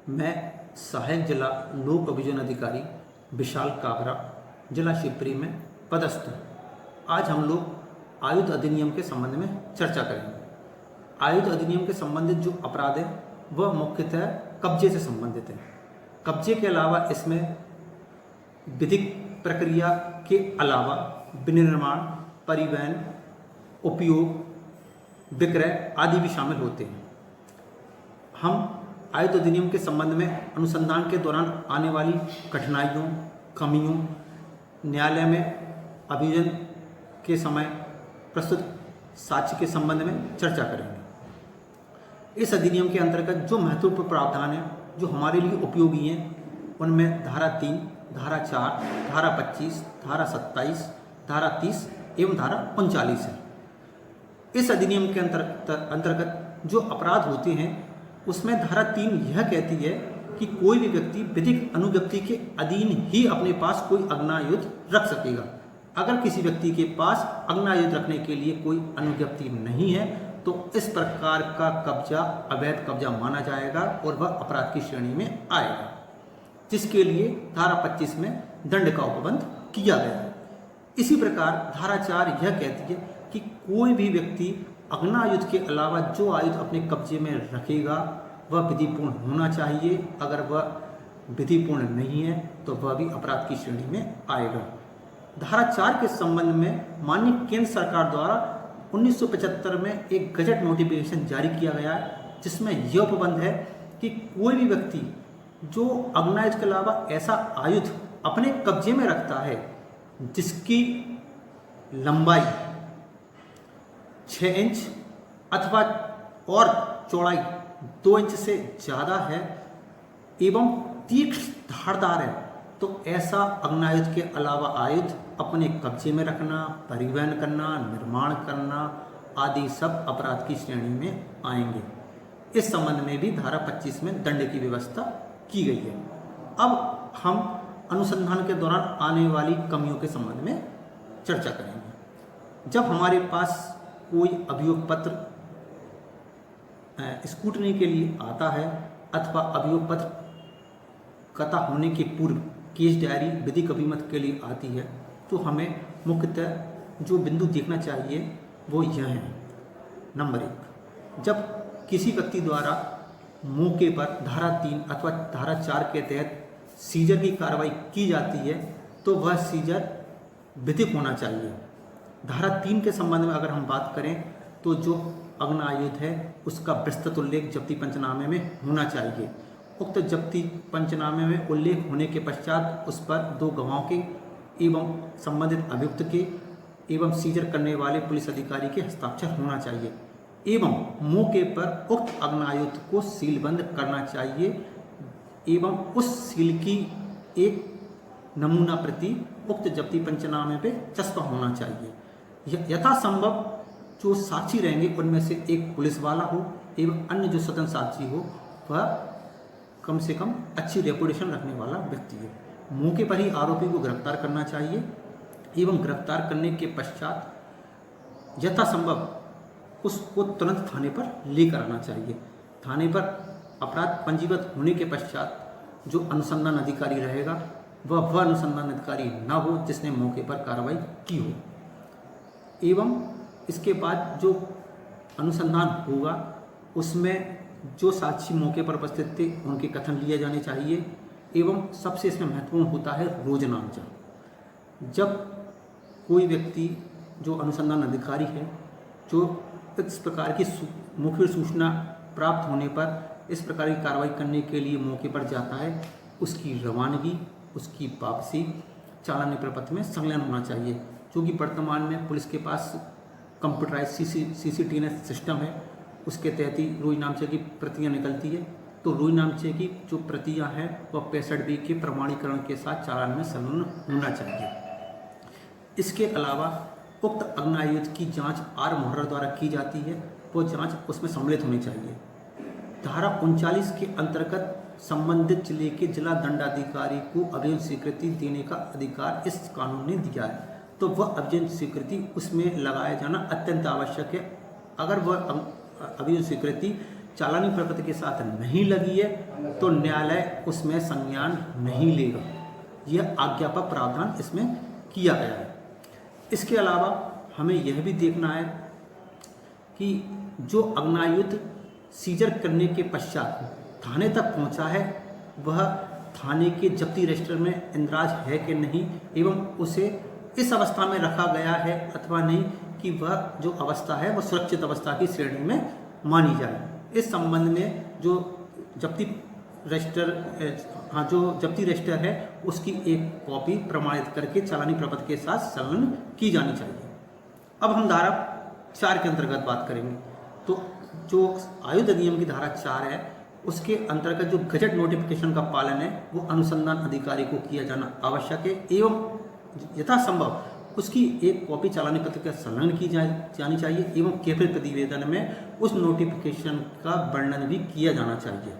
मैं सहायक जिला लोक अभियोजन अधिकारी विशाल काबरा, जिला शिवपुरी में पदस्थ हूँ। आज हम लोग आयुध अधिनियम के संबंध में चर्चा करेंगे। आयुध अधिनियम के संबंधित जो अपराध है वह मुख्यतः कब्जे से संबंधित है। कब्जे के अलावा इसमें विधिक प्रक्रिया के अलावा विनिर्माण, परिवहन, उपयोग, विक्रय आदि भी शामिल होते हैं। हम आयुध अधिनियम के संबंध में अनुसंधान के दौरान आने वाली कठिनाइयों, कमियों, न्यायालय में अभियोजन के समय प्रस्तुत साक्ष्य के संबंध में चर्चा करेंगे। इस अधिनियम के अंतर्गत जो महत्वपूर्ण प्रावधान हैं जो हमारे लिए उपयोगी हैं उनमें धारा 3, धारा 4, धारा 25, धारा 27, धारा 30 एवं धारा 39 है। इस अधिनियम के अंतर्गत जो अपराध होते हैं उसमें धारा 3 यह कहती है कि कोई भी व्यक्ति विधिक अनुज्ञप्ति के अधीन ही अपने पास कोई अग्नायुध रख सकेगा। अगर किसी व्यक्ति के पास अग्नायुध रखने के लिए कोई अनुज्ञप्ति नहीं है तो इस प्रकार का कब्जा अवैध कब्जा माना जाएगा और वह अपराध की श्रेणी में आएगा, जिसके लिए धारा 25 में दंड का उपबंध किया गया है। इसी प्रकार धारा 4 यह कहती है कि कोई भी व्यक्ति अग्नायुध के अलावा जो आयुध अपने कब्जे में रखेगा वह विधिपूर्ण होना चाहिए। अगर वह विधिपूर्ण नहीं है तो वह भी अपराध की श्रेणी में आएगा। धारा 4 के संबंध में माननीय केंद्र सरकार द्वारा 1975 में एक गजट नोटिफिकेशन जारी किया गया है, जिसमें यह उपबंध है कि कोई भी व्यक्ति जो अग्नायुध के अलावा ऐसा आयुध अपने कब्जे में रखता है जिसकी लंबाई 6 इंच अथवा और चौड़ाई 2 इंच से ज़्यादा है एवं तीक्ष्ण धारदार है, तो ऐसा अग्नायुध के अलावा आयुध अपने कब्जे में रखना, परिवहन करना, निर्माण करना आदि सब अपराध की श्रेणी में आएंगे। इस संबंध में भी धारा 25 में दंड की व्यवस्था की गई है। अब हम अनुसंधान के दौरान आने वाली कमियों के संबंध में चर्चा करेंगे। जब हमारे पास कोई अभियोग पत्र स्क्रूटनी के लिए आता है अथवा अभियोग पत्र कथा होने के पूर्व केस डायरी विधिक अभिमत के लिए आती है तो हमें मुख्यतः जो बिंदु देखना चाहिए वो यह है। नंबर 1, जब किसी व्यक्ति द्वारा मौके पर धारा 3 अथवा धारा 4 के तहत सीजर की कार्रवाई की जाती है तो वह सीजर विधिक होना चाहिए। धारा 3 के संबंध में अगर हम बात करें तो जो अग्नायुध है उसका विस्तृत उल्लेख जब्ती पंचनामे में होना चाहिए। उक्त जब्ती पंचनामे में उल्लेख होने के पश्चात उस पर 2 गवाहों के एवं संबंधित अभियुक्त के एवं सीजर करने वाले पुलिस अधिकारी के हस्ताक्षर होना चाहिए एवं मौके पर उक्त अग्नायुध को सीलबंद करना चाहिए एवं उस सील की एक नमूना प्रति उक्त जब्ती पंचनामे पे चस्पा होना चाहिए। यथासंभव जो साक्षी रहेंगे उनमें से एक पुलिस वाला हो एवं अन्य जो स्वतंत्र साक्षी हो वह कम से कम अच्छी रेपुटेशन रखने वाला व्यक्ति है। मौके पर ही आरोपी को गिरफ्तार करना चाहिए एवं गिरफ्तार करने के पश्चात यथासंभव उसको तुरंत थाने पर लेकर आना चाहिए। थाने पर अपराध पंजीबद्ध होने के पश्चात जो अनुसंधान अधिकारी रहेगा वह अनुसंधान अधिकारी न हो जिसने मौके पर कार्रवाई की हो एवं इसके बाद जो अनुसंधान होगा उसमें जो साक्षी मौके पर उपस्थित थे उनके कथन लिए जाने चाहिए एवं सबसे इसमें महत्वपूर्ण होता है रोजनामचा। जब कोई व्यक्ति जो अनुसंधान अधिकारी है जो इस प्रकार की मुखबिर सूचना प्राप्त होने पर इस प्रकार की कार्रवाई करने के लिए मौके पर जाता है, उसकी रवानगी, उसकी वापसी चालान प्रपत्र में संलग्न होना चाहिए, जो कि वर्तमान में पुलिस के पास कंप्यूटराइज CCTV सिस्टम है। उसके तहत ही रोजनामचे की प्रतियां निकलती है। तो रोजनामचे की जो प्रतियां हैं वह 65B के प्रमाणीकरण के साथ चालान में संलग्न होना चाहिए। इसके अलावा उक्त अग्नायुध की जांच R मुहर्र द्वारा की जाती है, वो जांच उसमें सम्मिलित होनी चाहिए। धारा 39 के अंतर्गत संबंधित जिले के जिला दंडाधिकारी को अभियोजन स्वीकृति देने का अधिकार इस कानून ने दिया है, तो वह अभियोजन स्वीकृति उसमें लगाया जाना अत्यंत आवश्यक है। अगर वह अभियोजन स्वीकृति चालानी प्रपत्र के साथ नहीं लगी है तो न्यायालय उसमें संज्ञान नहीं लेगा। यह आज्ञापक प्रावधान इसमें किया गया है। इसके अलावा हमें यह भी देखना है कि जो अग्नायुध सीजर करने के पश्चात थाने तक पहुंचा है वह थाने के जब्ती रजिस्टर में इंदराज है कि नहीं एवं उसे इस अवस्था में रखा गया है अथवा नहीं कि वह जो अवस्था है वह सुरक्षित अवस्था की श्रेणी में मानी जाए। इस संबंध में जो जब्ती रजिस्टर है उसकी एक कॉपी प्रमाणित करके चालानी प्रपत्र के साथ संलग्न की जानी चाहिए। अब हम धारा 4 के अंतर्गत बात करेंगे। तो जो आयुध अधिनियम की धारा 4 है उसके अंतर्गत जो गजट नोटिफिकेशन का पालन है वो अनुसंधान अधिकारी को किया जाना आवश्यक है एवं यथासंभव उसकी एक कॉपी चालानी पत्र के संलग्न की जानी चाहिए एवं कैफियत प्रतिवेदन में उस नोटिफिकेशन का वर्णन भी किया जाना चाहिए।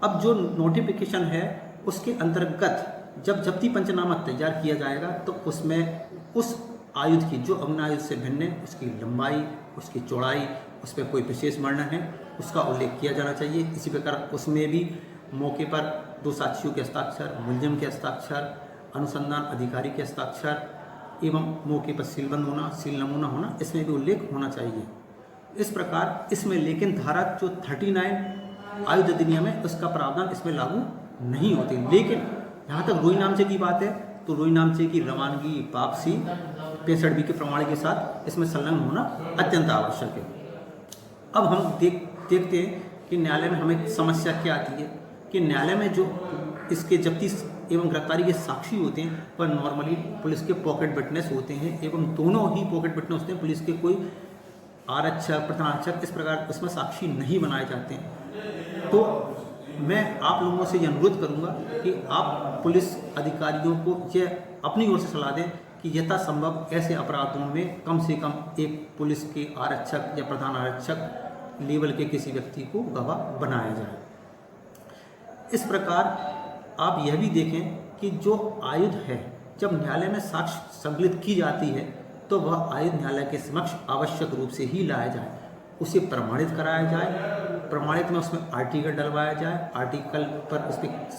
अब जो नोटिफिकेशन है उसके अंतर्गत जब जब्ती पंचनामा तैयार किया जाएगा तो उसमें उस आयुध की जो अग्नायुध से भिन्न है उसकी लंबाई, उसकी चौड़ाई, उस पर कोई विशेष वर्णन है उसका उल्लेख किया जाना चाहिए। इसी प्रकार उसमें भी मौके पर 2 साक्षियों के हस्ताक्षर, मुलजिम के हस्ताक्षर, अनुसंधान अधिकारी के हस्ताक्षर एवं मौके पर सीलबंद होना, सील नमूना होना, इसमें भी उल्लेख होना चाहिए। इस प्रकार इसमें लेकिन धारा जो 39 आयुध अधिनियम है उसका प्रावधान इसमें लागू नहीं होते। लेकिन यहाँ तक रोई नामचे की बात है तो रोई नामचे की रवानगी, वापसी 65B के प्रमाण के साथ इसमें संलग्न होना अत्यंत आवश्यक है। अब हम देखते हैं कि न्यायालय में हमें समस्या क्या आती है कि न्यायालय में जो इसके जब्ती एवं गिरफ्तारी के साक्षी होते हैं पर नॉर्मली पुलिस के पॉकेट विटनेस होते हैं एवं दोनों ही पॉकेट विटनेस होते हैं। पुलिस के कोई आरक्षक, प्रधानारक्षक इस प्रकार उसमें साक्षी नहीं बनाए जाते हैं। तो मैं आप लोगों से ये अनुरोध करूंगा कि आप पुलिस अधिकारियों को यह अपनी ओर से सलाह दें कि यथासंभव ऐसे अपराधों में कम से कम एक पुलिस के आरक्षक या प्रधान आरक्षक लेवल के किसी व्यक्ति को गवाह बनाया जाए। इस प्रकार आप यह भी देखें कि जो आयुध है जब न्यायालय में साक्ष्य संकलित की जाती है तो वह आयुध न्यायालय के समक्ष आवश्यक रूप से ही लाया जाए, उसे प्रमाणित कराया जाए, प्रमाणित में उसमें आर्टिकल डलवाया जाए, आर्टिकल पर उस पर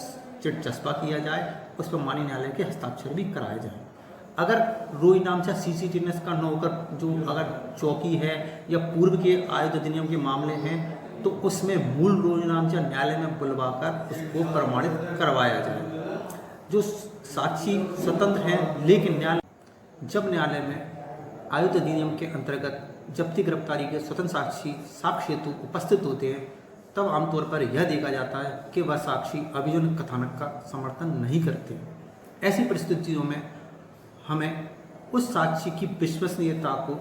चिट चस्पा किया जाए, उस पर माननीय न्यायालय के हस्ताक्षर भी कराए जाए। अगर रोई नामचा सीसीटीवीनेस का न होकर जो अगर चौकी है या पूर्व के आयुध अधिनियम के मामले हैं तो उसमें मूल रोई नामचा न्यायालय में बुलवाकर उसको प्रमाणित करवाया जाए। जो साक्षी स्वतंत्र हैं लेकिन जब न्यायालय में आयुध अधिनियम के अंतर्गत जब्ती गिरफ्तारी के स्वतंत्र साक्ष्य हेतु उपस्थित होते हैं तब आमतौर पर यह देखा जाता है कि वह साक्षी अभियोजन कथानक का समर्थन नहीं करते। ऐसी परिस्थितियों में हमें उस साक्षी की विश्वसनीयता को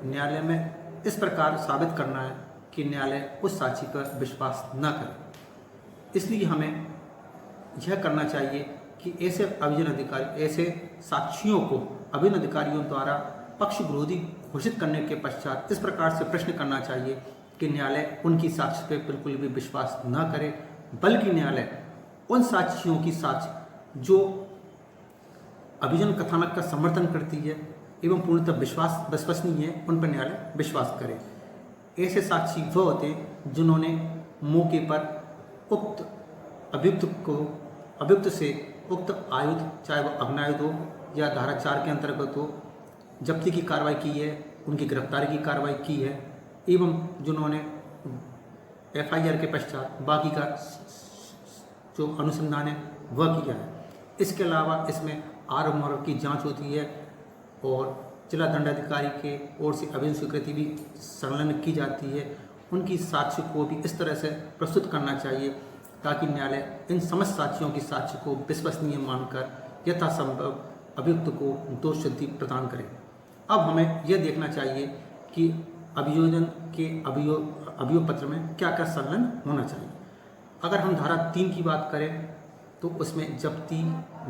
न्यायालय में इस प्रकार साबित करना है कि न्यायालय उस साक्षी पर विश्वास न करे। इसलिए हमें यह करना चाहिए कि ऐसे अभियोजन अधिकारी, ऐसे साक्षियों को अभियोजन अधिकारियों द्वारा पक्ष विरोधी घोषित करने के पश्चात इस प्रकार से प्रश्न करना चाहिए कि न्यायालय उनकी साक्ष्य पर बिल्कुल भी विश्वास न करे, बल्कि न्यायालय उन साक्षियों की साक्ष्य जो अभियोजन कथानक का समर्थन करती है एवं पूर्णतः विश्वसनीय है उन पर न्यायालय विश्वास करे। ऐसे साक्षी वह होते हैं जिन्होंने मौके पर उक्त अभियुक्त से उक्त आयुध, चाहे वह अग्नायुध हो या धारा 4 के अंतर्गत हो, जब्ती की कार्रवाई की है, उनकी गिरफ्तारी की कार्रवाई की है एवं जिन्होंने FIR के पश्चात बाकी का जो अनुसंधान है वह किया है। इसके अलावा इसमें आरोप की जांच होती है और जिला दंडाधिकारी के ओर से अभियोजन स्वीकृति भी संलग्न की जाती है। उनकी साक्ष्य को भी इस तरह से प्रस्तुत करना चाहिए ताकि न्यायालय इन समस्त साक्षियों की साक्ष्य को विश्वसनीय मानकर यथासंभव अभियुक्त को दोष सिद्धि प्रदान करे। अब हमें यह देखना चाहिए कि अभियोजन के अभियोग पत्र में क्या क्या संलग्न होना चाहिए। अगर हम धारा 3 की बात करें तो उसमें जब्ती,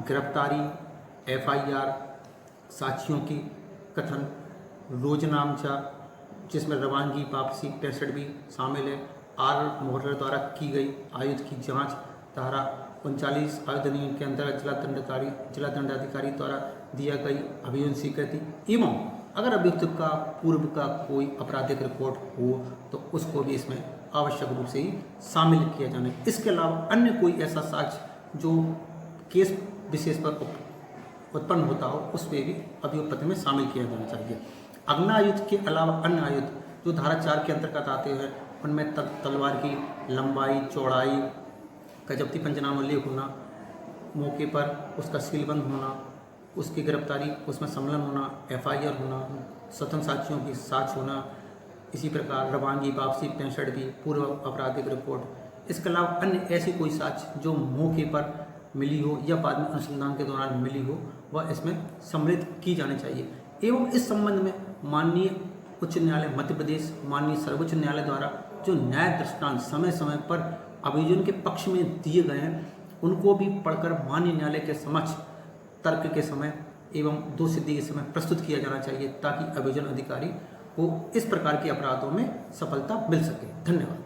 गिरफ्तारी, FIR, साक्षियों की कथन, रोजनामचा जिसमें रवानगी, वापसी 65B शामिल है, आर मोहर द्वारा की गई आयुध की जांच, धारा 39 आयुध अधिनियम के अंतर्गत जिला दंडाधिकारी द्वारा दिया गई अभियोजन स्वीकृति एवं अगर अभियुक्त का पूर्व का कोई आपराधिक रिकॉर्ड हो तो उसको भी इसमें आवश्यक रूप से ही शामिल किया जाना है। इसके अलावा अन्य कोई ऐसा साक्ष्य जो केस विशेष पर उत्पन्न होता हो उस पर भी अभियोग पत्र में शामिल किया जाना चाहिए। अग्नि आयुध के अलावा अन्य आयुध जो धारा 4 के अंतर्गत आते हैं उनमें तलवार की लंबाई, चौड़ाई का जब्ती पंचनामा उल्लेख होना, मौके पर उसका सीलबंद होना, उसकी गिरफ्तारी उसमें सम्मिलन होना, FIR होना, स्वतंत्र साक्षियों की साक्ष्य होना, इसी प्रकार रवानगी, वापसी, 65 पूर्व आपराधिक रिकॉर्ड। इसके अलावा अन्य ऐसी कोई साक्ष्य जो मौके पर मिली हो या बाद में अनुसंधान के दौरान मिली हो वह इसमें सम्मिलित की जानी चाहिए। एवं इस संबंध में माननीय उच्च न्यायालय मध्य प्रदेश, माननीय सर्वोच्च न्यायालय द्वारा जो न्याय दृष्टांत समय समय पर अभियोजन के पक्ष में दिए गए हैं उनको भी पढ़कर माननीय न्यायालय के समक्ष तर्क के समय एवं दोषसिद्धि के समय प्रस्तुत किया जाना चाहिए ताकि अभियोजन अधिकारी को इस प्रकार के अपराधों में सफलता मिल सके। धन्यवाद।